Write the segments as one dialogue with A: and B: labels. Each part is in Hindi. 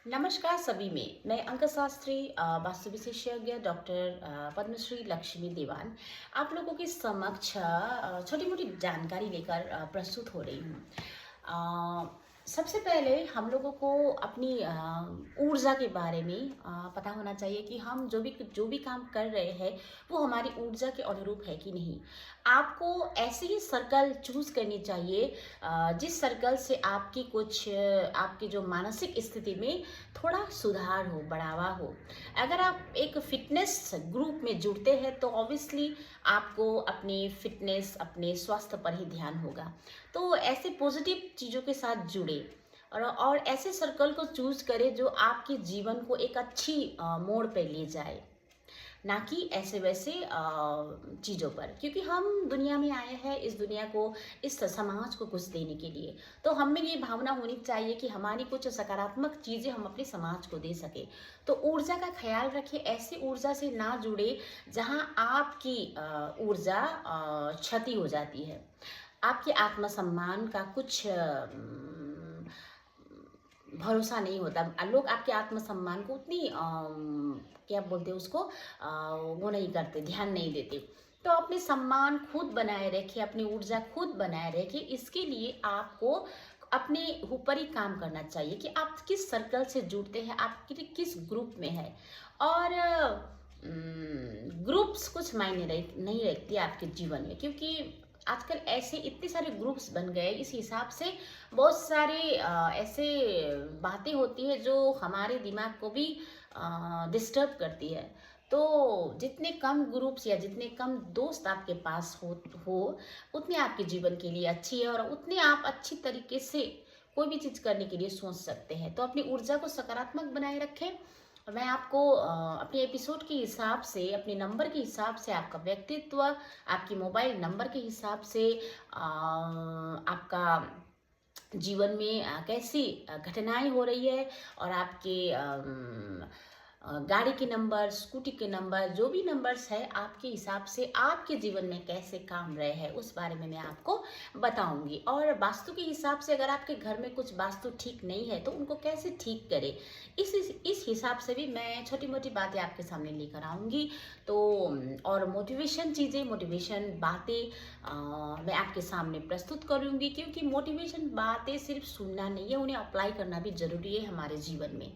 A: नमस्कार सभी में मैं अंक शास्त्री वास्तु विशेषज्ञ डॉक्टर पद्मश्री लक्ष्मी दीवान आप लोगों के समक्ष छोटी मोटी जानकारी लेकर प्रस्तुत हो रही हूँ। सबसे पहले हम लोगों को अपनी ऊर्जा के बारे में पता होना चाहिए कि हम जो भी काम कर रहे हैं वो हमारी ऊर्जा के अनुरूप है कि नहीं। आपको ऐसे ही सर्कल चूज करनी चाहिए जिस सर्कल से आपकी आपकी जो मानसिक स्थिति में थोड़ा सुधार हो, बढ़ावा हो। अगर आप एक फिटनेस ग्रुप में जुड़ते हैं तो ऑब्वियसली आपको अपनी फिटनेस, अपने स्वास्थ्य पर ही ध्यान होगा। तो ऐसे पॉजिटिव चीज़ों के साथ जुड़े और ऐसे सर्कल को चूज करें जो आपके जीवन को एक अच्छी मोड़ पे ले जाए, ना कि ऐसे वैसे चीज़ों पर। क्योंकि हम दुनिया में आए हैं इस दुनिया को, इस समाज को कुछ देने के लिए। तो हम में ये भावना होनी चाहिए कि हमारी कुछ सकारात्मक चीज़ें हम अपने समाज को दे सके। तो ऊर्जा का ख्याल रखिए, ऐसी ऊर्जा से ना जुड़े जहाँ आपकी ऊर्जा क्षति हो जाती है। आपके आत्मसम्मान का कुछ भरोसा नहीं होता। लोग आपके आत्मसम्मान को उतनी क्या बोलते हैं उसको, वो नहीं करते, ध्यान नहीं देते। तो अपने सम्मान खुद बनाए रखिए, अपनी ऊर्जा खुद बनाए रखिए। इसके लिए आपको अपने ऊपर ही काम करना चाहिए कि आप किस सर्कल से जुड़ते हैं, आप किस ग्रुप में है। और ग्रुप्स कुछ मायने नहीं रखती आपके जीवन में, क्योंकि आजकल ऐसे इतने सारे ग्रुप्स बन गए। इस हिसाब से बहुत सारे ऐसे बातें होती है जो हमारे दिमाग को भी डिस्टर्ब करती है। तो जितने कम ग्रुप्स या जितने कम दोस्त आपके पास हो उतने आपके जीवन के लिए अच्छी है, और उतने आप अच्छी तरीके से कोई भी चीज़ करने के लिए सोच सकते हैं। तो अपनी ऊर्जा को सकारात्मक बनाए रखें। मैं आपको अपने एपिसोड के हिसाब से, अपने नंबर के हिसाब से, आपका व्यक्तित्व, आपकी मोबाइल नंबर के हिसाब से आपका जीवन में कैसी घटनाएं हो रही है, और आपके गाड़ी के नंबर, स्कूटी के नंबर, जो भी नंबर्स है आपके हिसाब से आपके जीवन में कैसे काम रहे हैं उस बारे में मैं आपको बताऊंगी। और वास्तु के हिसाब से अगर आपके घर में कुछ वास्तु ठीक नहीं है तो उनको कैसे ठीक करें, इस हिसाब से भी मैं छोटी मोटी बातें आपके सामने लेकर आऊँगी। तो और मोटिवेशन चीज़ें, मोटिवेशन बातें मैं आपके सामने प्रस्तुत करूँगी, क्योंकि मोटिवेशन बातें सिर्फ सुनना नहीं है, उन्हें अप्लाई करना भी ज़रूरी है हमारे जीवन में।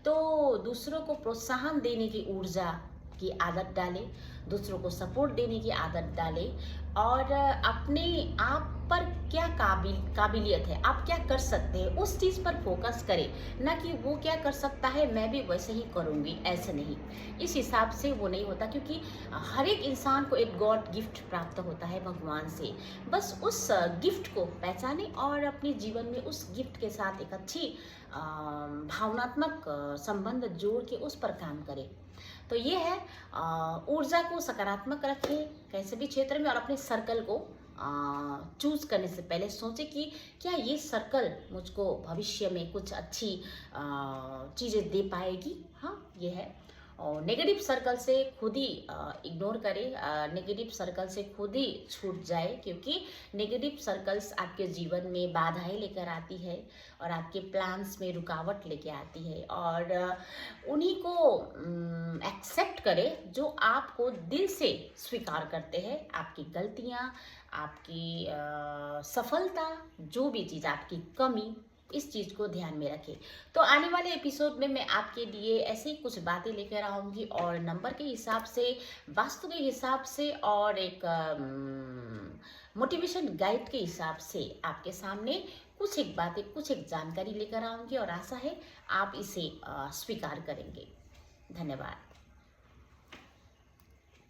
A: तो दूसरों को प्रोत्साहन देने की ऊर्जा की आदत डालें, दूसरों को सपोर्ट देने की आदत डालें, और अपने आप पर क्या काबिलियत है, आप क्या कर सकते हैं उस चीज़ पर फोकस करें, ना कि वो क्या कर सकता है मैं भी वैसे ही करूँगी, ऐसे नहीं। इस हिसाब से वो नहीं होता, क्योंकि हर एक इंसान को एक गॉड गिफ्ट प्राप्त होता है भगवान से। बस उस गिफ्ट को पहचाने और अपने जीवन में उस गिफ्ट के साथ एक अच्छी भावनात्मक संबंध जोड़ के उस पर काम करें। तो ये है, ऊर्जा को सकारात्मक रखें कैसे भी क्षेत्र में, और अपने सर्कल को चूज करने से पहले सोचें कि क्या ये सर्कल मुझको भविष्य में कुछ अच्छी चीज़ें दे पाएगी। हाँ, ये है। और नेगेटिव सर्कल से खुद ही इग्नोर करें, नेगेटिव सर्कल से खुद ही छूट जाए, क्योंकि नेगेटिव सर्कल्स आपके जीवन में बाधाएं लेकर आती है और आपके प्लान्स में रुकावट लेके आती है। और उन्हीं को एक्सेप्ट करें जो आपको दिल से स्वीकार करते हैं, आपकी गलतियाँ, आपकी सफलता, जो भी चीज़, आपकी कमी, इस चीज़ को ध्यान में रखें। तो आने वाले एपिसोड में मैं आपके लिए ऐसे ही कुछ बातें लेकर आऊँगी, और नंबर के हिसाब से, वास्तु के हिसाब से, और एक मोटिवेशन गाइड के हिसाब से आपके सामने कुछ एक बातें, कुछ एक जानकारी लेकर आऊँगी, और आशा है आप इसे स्वीकार करेंगे। धन्यवाद।